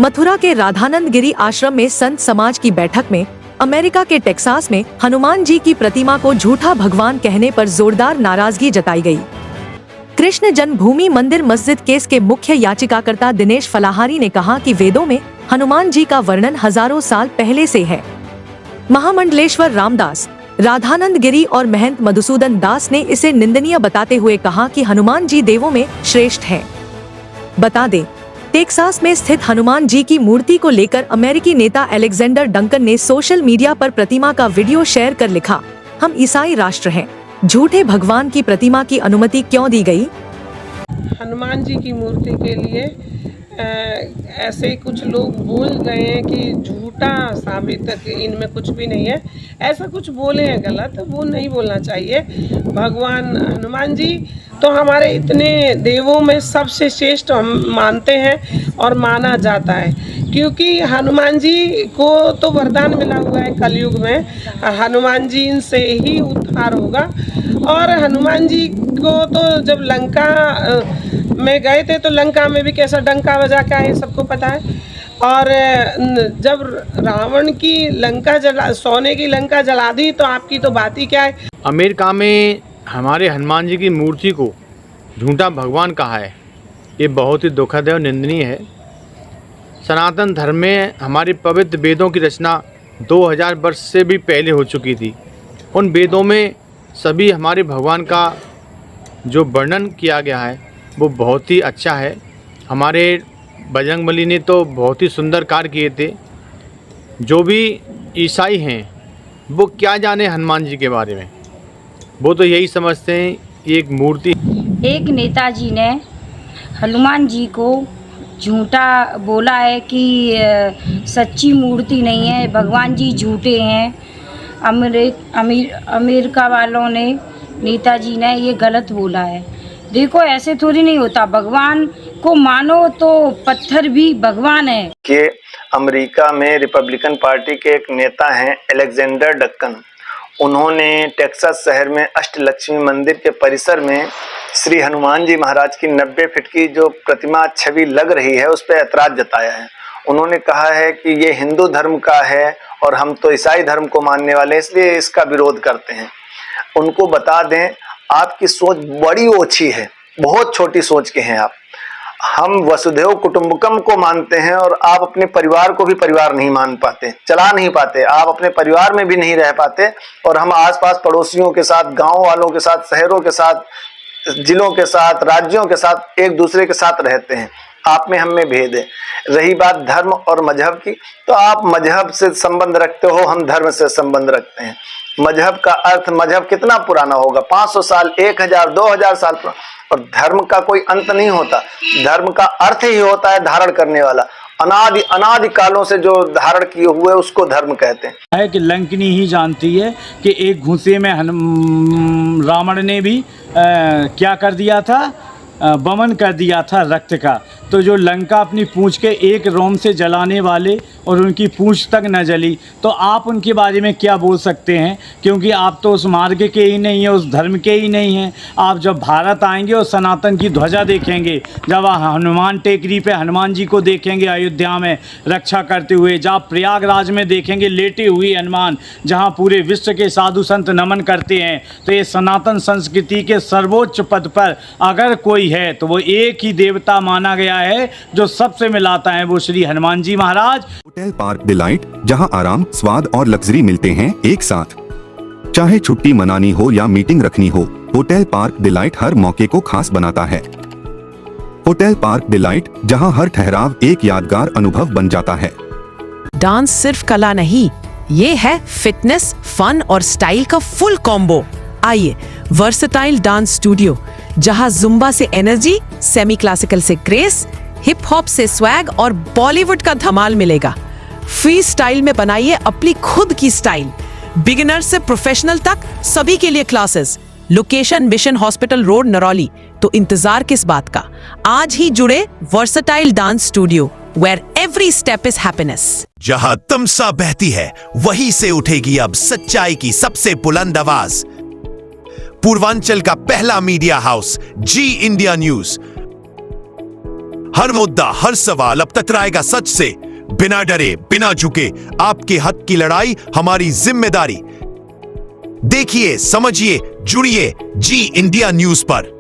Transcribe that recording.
मथुरा के राधानंद गिरी आश्रम में संत समाज की बैठक में अमेरिका के टेक्सास में हनुमान जी की प्रतिमा को झूठा भगवान कहने पर जोरदार नाराजगी जताई गई। कृष्ण जन्मभूमि मंदिर मस्जिद केस के मुख्य याचिकाकर्ता दिनेश फलाहारी ने कहा कि वेदों में हनुमान जी का वर्णन हजारों साल पहले से है। महामंडलेश्वर रामदास, राधानंद गिरी और महंत मधुसूदन दास ने इसे निंदनीय बताते हुए कहा कि हनुमान जी देवों में श्रेष्ठ हैं। बता दें, टेक्सास में स्थित हनुमान जी की मूर्ति को लेकर अमेरिकी नेता अलेक्जेंडर डंकन ने सोशल मीडिया पर प्रतिमा का वीडियो शेयर कर लिखा, हम ईसाई राष्ट्र हैं, झूठे भगवान की प्रतिमा की अनुमति क्यों दी गई? हनुमान जी की मूर्ति के लिए ऐसे कुछ लोग बोल गए हैं कि झूठा साबित इनमें कुछ भी नहीं है, ऐसा कुछ बोले हैं गलत, वो नहीं बोलना चाहिए। भगवान हनुमान जी तो हमारे इतने देवों में सबसे श्रेष्ठ हम मानते हैं और माना जाता है, क्योंकि हनुमान जी को तो वरदान मिला हुआ है कलयुग में, हनुमान जी से ही उद्धार होगा। और हनुमान जी को तो जब लंका में गए थे तो लंका में भी कैसा डंका बजा के आए सबको पता है। और जब रावण की लंका सोने की लंका जला दी तो आपकी तो बात ही क्या है। अमेरिका में हमारे हनुमान जी की मूर्ति को झूठा भगवान कहा है, ये बहुत ही दुखद है और निंदनीय है। सनातन धर्म में हमारे पवित्र वेदों की रचना 2000 वर्ष से भी पहले हो चुकी थी। उन वेदों में सभी हमारे भगवान का जो वर्णन किया गया है वो बहुत ही अच्छा है। हमारे बजरंगबली ने तो बहुत ही सुंदर कार्य किए थे। जो भी ईसाई हैं वो क्या जाने हनुमान जी के बारे में, वो तो यही समझते हैं कि एक मूर्ति। एक नेताजी ने हनुमान जी को झूठा बोला है कि सच्ची मूर्ति नहीं है, भगवान जी झूठे हैं। अमेरिका वालों ने, नेताजी ने ये गलत बोला है। देखो ऐसे थोड़ी नहीं होता, भगवान को मानो तो पत्थर भी भगवान है। कि अमेरिका में रिपब्लिकन पार्टी के एक नेता हैं अलेक्जेंडर डक्कन, उन्होंने टेक्सास शहर में अष्टलक्ष्मी मंदिर के परिसर में श्री हनुमान जी महाराज की 90 फीट की जो प्रतिमा छवि लग रही है उस पर ऐतराज जताया है। उन्होंने कहा है कि ये हिंदू धर्म का है और हम तो ईसाई धर्म को मानने वाले हैं, इसलिए इसका विरोध करते हैं। उनको बता दें, आपकी सोच बड़ी ओछी है, बहुत छोटी सोच के हैं आप। हम वसुधैव कुटुंबकम को मानते हैं और आप अपने परिवार को भी परिवार नहीं मान पाते, चला नहीं पाते, आप अपने परिवार में भी नहीं रह पाते। और हम आसपास पड़ोसियों के साथ, गांव वालों के साथ, शहरों के साथ, जिलों के साथ, राज्यों के साथ एक दूसरे के साथ रहते हैं। आप में हम में भेद है। रही बात धर्म और मजहब की, तो आप मजहब से संबंध रखते हो, हम धर्म से संबंध रखते हैं। मजहब का अर्थ, मजहब कितना पुराना होगा, 500 साल, 1000, 2000 साल पुराना। और धर्म का कोई अंत नहीं होता, धर्म का अर्थ ही होता है धारण करने वाला। अनादि कालों से जो धारण किए हुए उसको धर्म कहते हैं। है कि लंकिनी ही जानती है कि एक घूंसे में रावण ने भी क्या कर दिया था, बमन कर दिया था रक्त का। तो जो लंका अपनी पूंछ के एक रोम से जलाने वाले और उनकी पूंछ तक न जली, तो आप उनके बारे में क्या बोल सकते हैं? क्योंकि आप तो उस मार्ग के ही नहीं हैं, उस धर्म के ही नहीं हैं। आप जब भारत आएंगे और सनातन की ध्वजा देखेंगे, जब हनुमान टेकरी पे हनुमान जी को देखेंगे अयोध्या में रक्षा करते हुए, जब प्रयागराज में देखेंगे लेटे हुए हनुमान, जहाँ पूरे विश्व के साधु संत नमन करते हैं, तो ये सनातन संस्कृति के सर्वोच्च पद पर अगर कोई है तो वो एक ही देवता माना गया है जो सबसे मिलाता है, वो श्री हनुमान जी महाराज। होटल पार्क डिलाइट, जहां आराम, स्वाद और लग्जरी मिलते हैं एक साथ। चाहे छुट्टी मनानी हो या मीटिंग रखनी हो, होटल पार्क डिलाइट हर मौके को खास बनाता है। होटल पार्क डिलाइट, जहां हर ठहराव एक यादगार अनुभव बन जाता है। डांस सिर्फ कला नहीं, ये है फिटनेस, फन और स्टाइल का फुल कॉम्बो। आइए वर्सेटाइल डांस स्टूडियो, जहां जुम्बा से एनर्जी, सेमी क्लासिकल से ग्रेस, हिप हॉप से स्वैग और बॉलीवुड का धमाल मिलेगा। फ्री स्टाइल में बनाइए अपनी खुद की स्टाइल। बिगिनर से प्रोफेशनल तक सभी के लिए classes. Location mission hospital road, Narauli. तो इंतजार किस बात का, आज ही जुड़े versatile dance studio, where every step is happiness। जहां तमसा बहती है वहीं से उठेगी अब सच्चाई की सबसे बुलंद आवाज। पूर्वांचल का पहला मीडिया हाउस, जी इंडिया न्यूज। हर मुद्दा, हर सवाल अब टकराएगा सच से। बिना डरे, बिना झुके, आपके हक की लड़ाई हमारी जिम्मेदारी। देखिए, समझिए, जुड़िए जी इंडिया न्यूज पर।